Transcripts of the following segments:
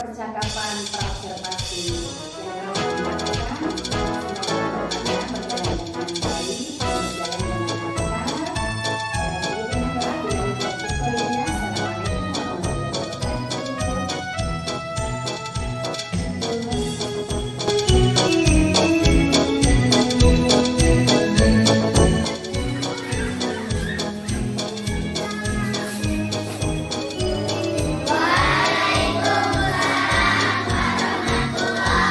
percakapan praobservasi yang telah dilakukan. Semoga berjalan dengan baik, berjalan dengan lancar. Demikian adalah dari tutorialnya. Assalamualaikum warahmatullahi wabarakatuh.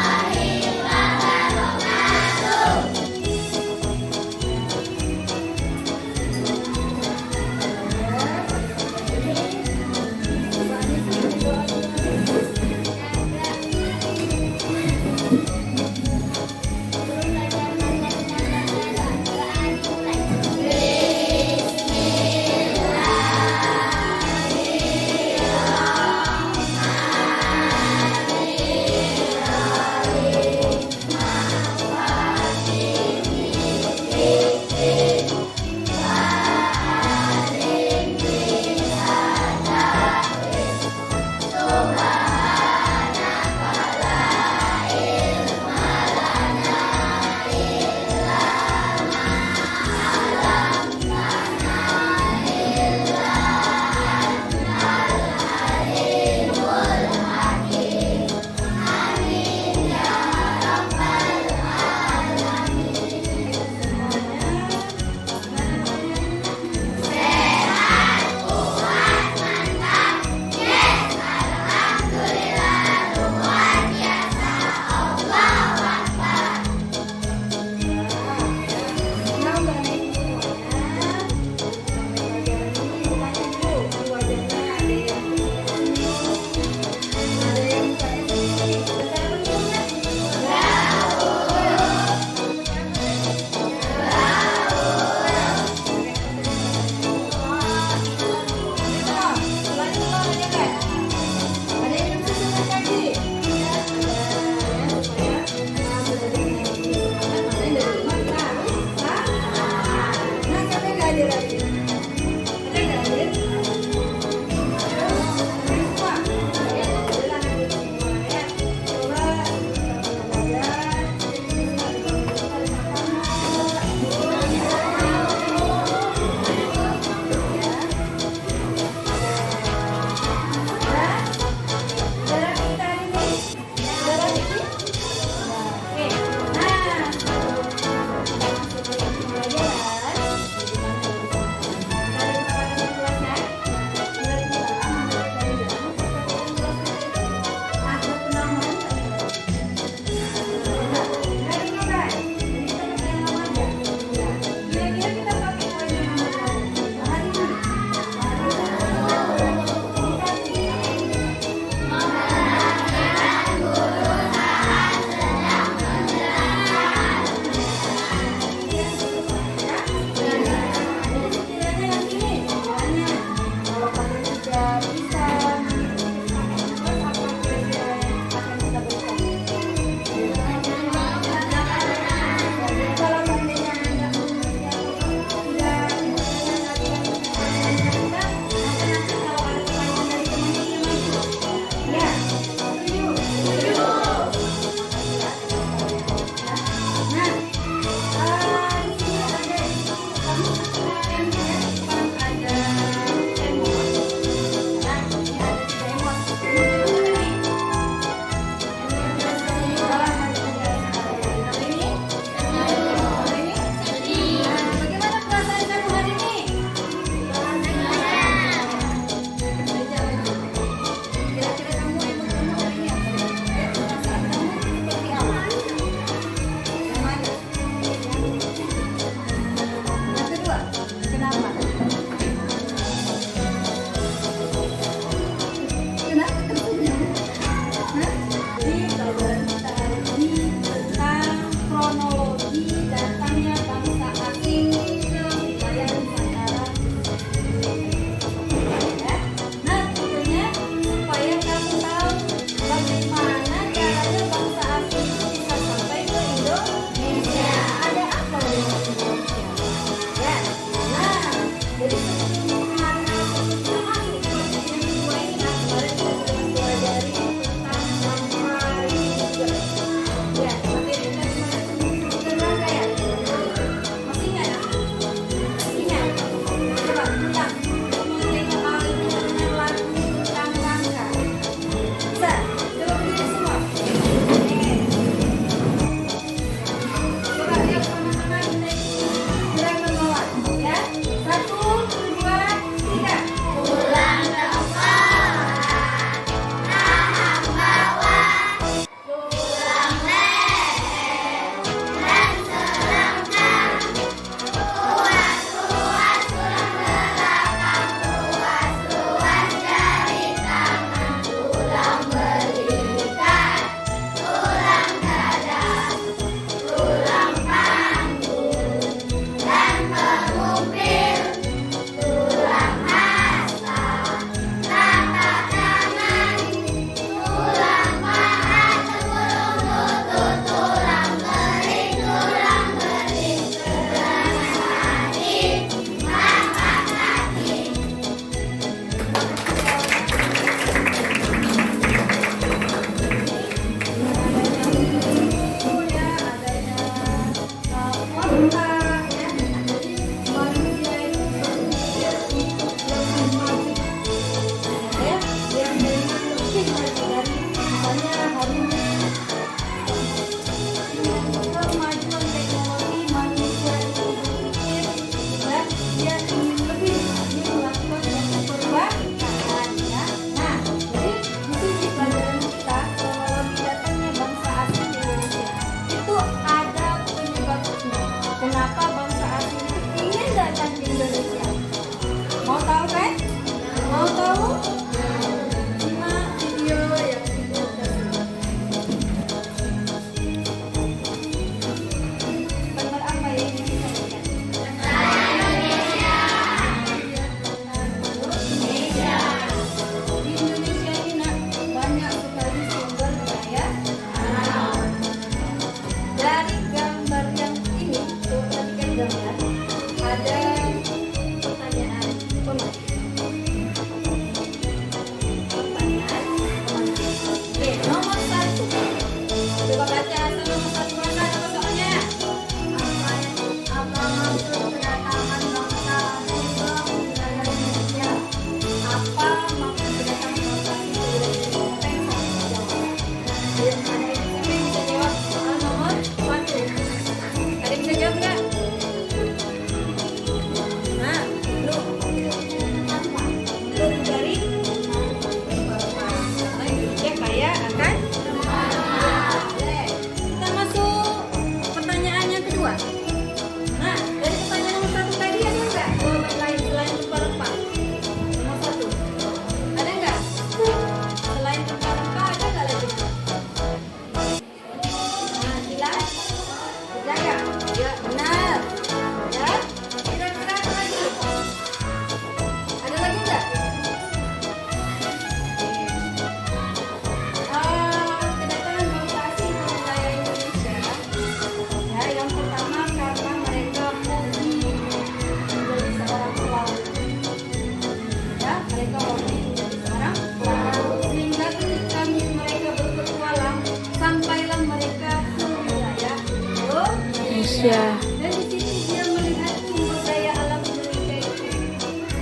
Indonesia. Dan di sini dia melihat sumber daya alam Indonesia itu.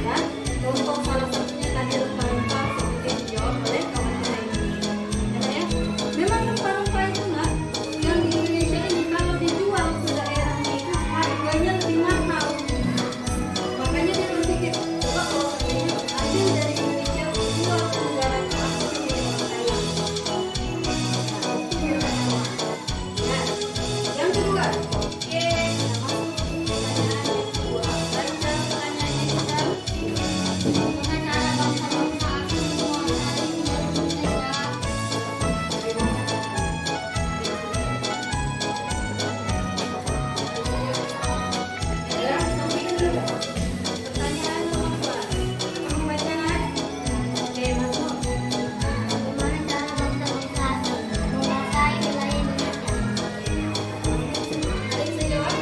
Ya, contoh salah satunya tadi rempah-rempah seperti yang dijawab oleh kawan kita ini. Ya, memang rempah-rempah itu nak yang di Indonesia ini kalau dijual ke daerahnya itu harganya lebih mahal. Makanya dia berpikir, coba kalau seandainya ambil dari Indonesia jual ke negara itu aku menjadi orang kaya. Nah, yang kedua, oke, kita masuk pertanyaan yang kedua. Baca pertanyaannya kita. Bagaimana cara bangsa-bangsa asing menguasai Indonesia? Ya, sampaikan dulu. Pertanyaan nomor 2. Kamu baca nak? Oke, masuk. Bagaimana cara bangsa-bangsa asing menguasai wilayah Indonesia? Ada yang bisa jawab?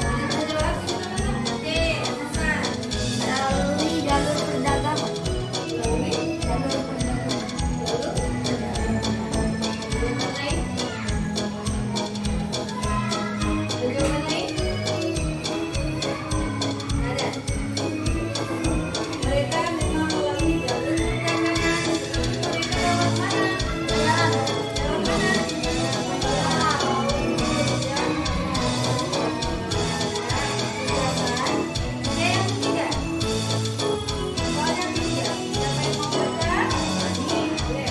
Ada yang bisa jawab? Oke, Hasan. Melalui jalur perdagangan. Melalui Jalur perdagangan. jalur jawaban lain? Ada jawaban lain? Ada. Mereka memang melalui jalur perdagangan. Mereka lewat mana? Lewat mana? Oke, yang ketiga. Soalnya tiga. Siapa yang mau baca? Ini, boleh.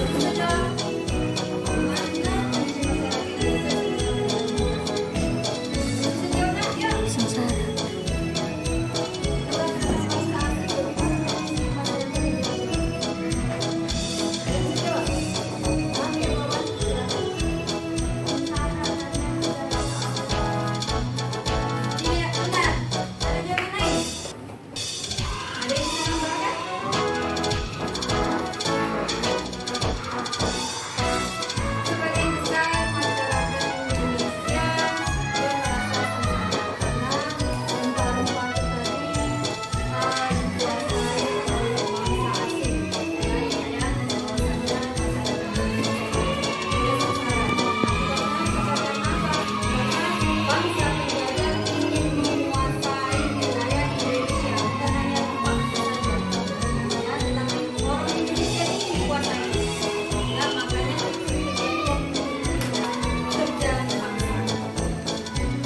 Bisa jawab. Mana? Kondisi masyarakat Indonesia. Bisa jawab nak? Yuk. Sengsara. Sebagian besar masyarakat Indonesia dia merasa senang karena rempah-rempah itu tadi dikuasai oleh bangsa asing. Ya, ya, bahwasanya masyarakat Indonesia dia sengsara. Karena bangsa penjajah ingin menguasai wilayah Indonesia, bukan hanya rempah saja. Ya, tetapi orang Indonesia ingin dikuasai. Ya, makanya kejadian berjalan bangsa.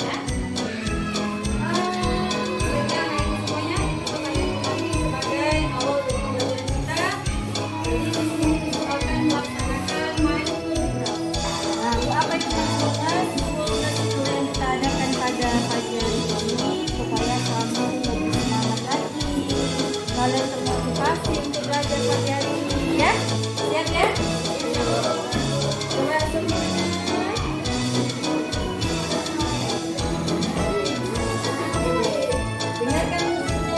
Ya. Baiklah, nah ini semuanya pertanyaan kami sebagai awal dari pembelajaran kita. Jadi di sini disoalkan melaksanakan mindful growth. Nah, untuk apa itu mindful growth? Itu yang kita adakan pada pagi hari ini supaya kamu lebih semangat lagi, kalian termotivasi untuk belajar pagi hari ini. Ya, siap ya? Coba semuanya. Dengarkan musiknya.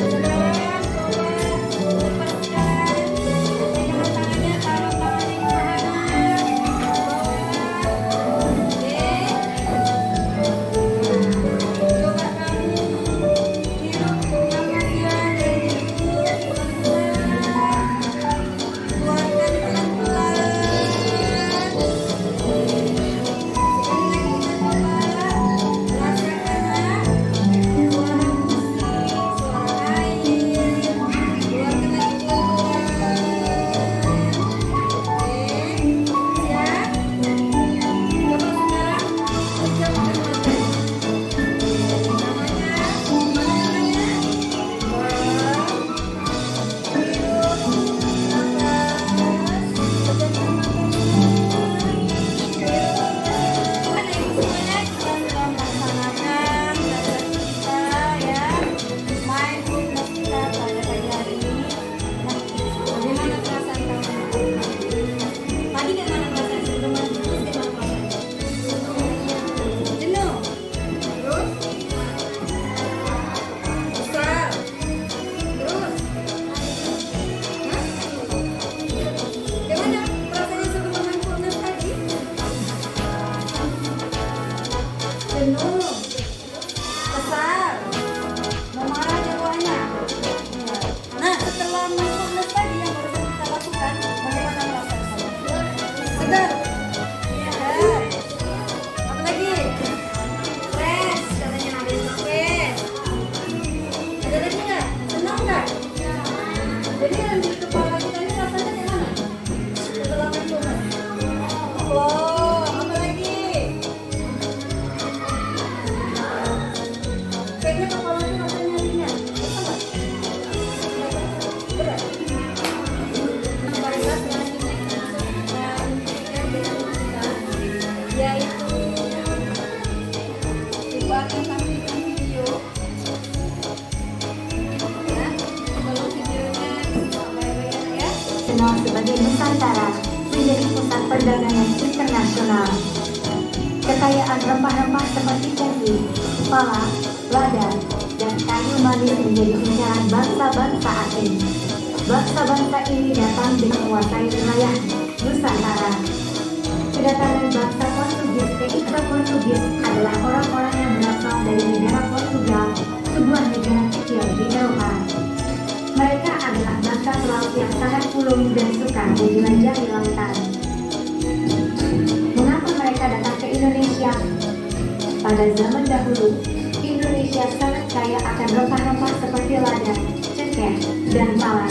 Sekarang coba lepaskan. Pegangan tangannya, taruh tangannya ke kanan. Bawah. Oke. Coba kamu hirup nafasnya dari hidung pelan-pelan. Keluarkan pelan-pelan. Sekali lagi kita coba rasakan suara musik, suara air. Keluarkan lagi pelan-pelan. Oke, siap? Coba sekarang ucapkan namanya. Namanya, mana namanya? Hirup nafas, pejamkan mata. Ada ibu semuanya kita sudah melaksanakan belajar kita ya, mindfulness kita pada pagi hari ini. Nah, bagaimana perasaan kamu? Tadi gimana perasaan sebelum mindfulness? Gimana perasaan? Jenuh. Terus? Besar. Terus? Hah? Gimana perasaannya sebelum mindfulness tadi? Jenuh, kesal, dikenal sebagai Nusantara menjadi pusat perdagangan internasional. Kekayaan rempah-rempah seperti kopi, pala, lada, dan kayu manis menjadi incaran bangsa-bangsa asing. Bangsa-bangsa ini datang dengan menguasai wilayah Nusantara. Kedatangan bangsa Portugis ke Isla Portugis adalah orang-orang yang berasal dari negara Portugal, sebuah negara kecil di Eropa. Mereka adalah bangsa pelaut yang sangat pulung dan suka menjelajahi lautan. Mengapa mereka datang ke Indonesia? Pada zaman dahulu, Indonesia sangat kaya akan rempah-rempah seperti lada, cengkeh, dan pala.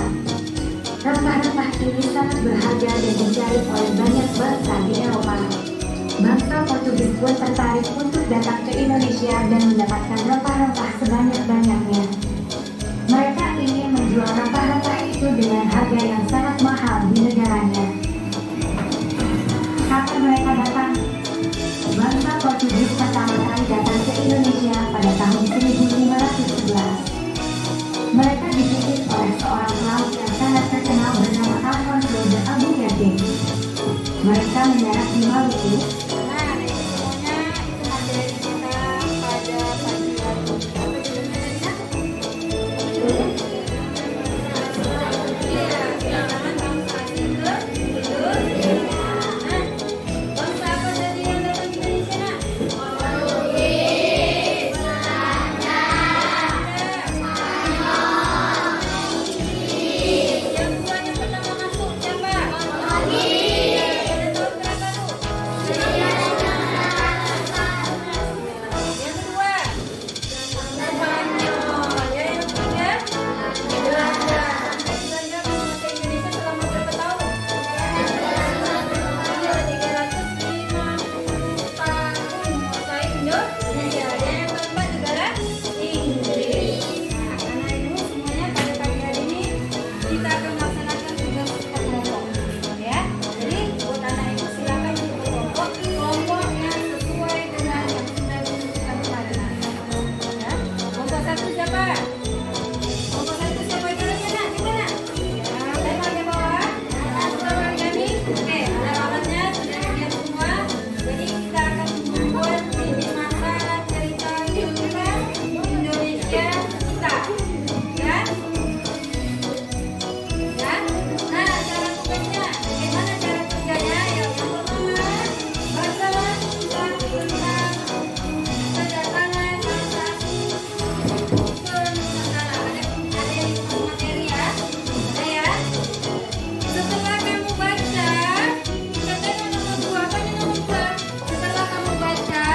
Rempah-rempah ini sangat berharga dan dicari oleh banyak bangsa di Eropa. Bangsa Portugis pun tertarik untuk datang ke Indonesia dan mendapatkan rempah-rempah sebanyak-banyaknya. Mereka ingin menjual rempah-rempah itu dengan harga yang sangat mahal di negaranya. Kapan mereka datang? Bangsa Portugis pertama kali datang ke Indonesia pada tahun 1511. Mereka dipimpin oleh seorang pelaut yang sangat terkenal bernama Alfonso de Albuquerque. Mereka mendarat di Maluku. Nah, ini semuanya itu materi kita pada pagi hari ini. Apa judulnya tadi, Nak? Iya, kedatangan bangsa asing ke Indonesia. Nah, bangsa apa tadi yang datang ke Indonesia, Nak? Yang dua yang pertama masuk siapa? Pada tahun berapa, Bu? Yang kedua Spanyol. Ya, yang ketiga Belanda. Belanda menguasai Indonesia selama berapa tahun? Iya, 350 tahun menguasai Indonesia. Dan yang keempat negara Inggris. Nah, karena itu semuanya pada pagi hari ini kita akan melaksanakan tugas kelompok, ya. Jadi buat anak itu silakan untuk kelompoknya sesuai dengan yang sudah ditentukan kemarin. Ya. Kelompok satu siapa? Kelompok satu siapa jalannya, Nak? Coba, Nak. Ya, tema di bawah. Sudah origami. Oke, ada alatnya sudah siap semua. Jadi kita akan membuat ini masa cerita kehidupan Indonesia kita. Ya. Ya. Nah, cara tugasnya, bagaimana cara kerjanya? Yang pertama, bacalah tentang kedatangan bangsa asing ke Nusantara. Ada yang materi ya, ada ya. Setelah kamu baca, katanya nomor 2, apanya nomor 2? Setelah kamu baca,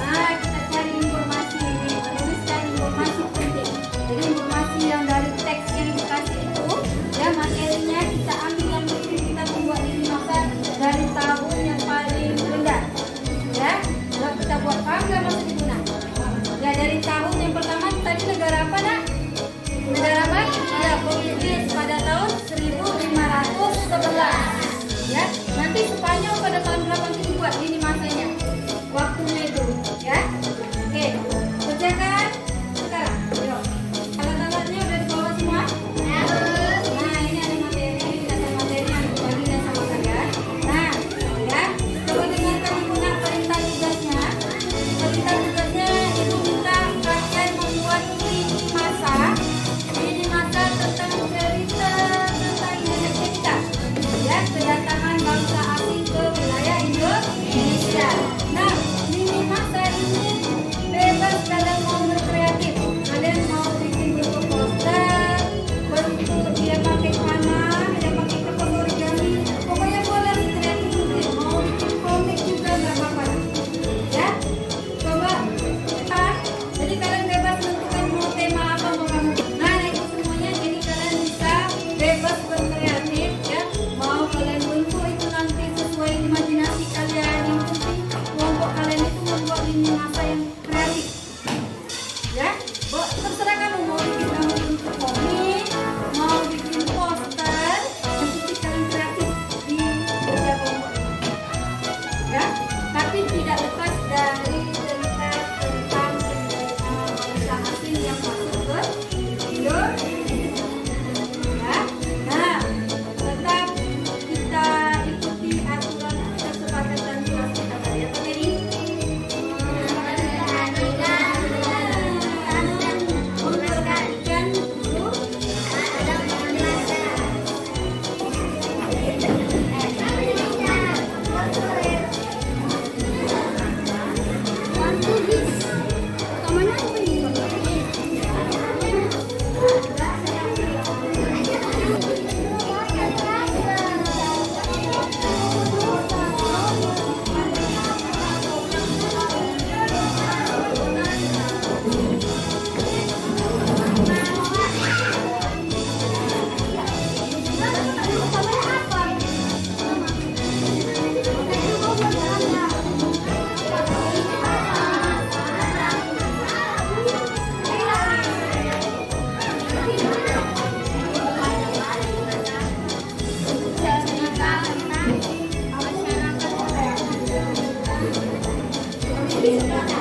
nah kita cari informasi ini, menuliskan informasi penting. Jadi informasi yang dari teks yang dikasih itu, ya materinya kita ambil yang penting, kita membuat ini masa dari tahun yang paling rendah. Ya, kalau kita buat paham nggak maksud ibu, Nak? Ya, dari tahun yang pertama tadi negara apa, Nak? Negara apa? Ya, Portugis pada tahun 1511. Ya, nanti Spanyol pada tahun berapa kita buat ini masanya? Waktunya itu, ya. Oke, kerjakan sekarang. Yuk. Alat-alatnya udah dibawa semua? Nah, ini ada materi, dasar materi yang dibagikan sama kalian. Nah, ya, coba dengarkan Ibu, Nak, perintah tugasnya. Perintah tugasnya Ibu minta kalian membuat lini masa tentang cerita tentang Indonesia kita. Ya, kedatangan bangsa asing Oke.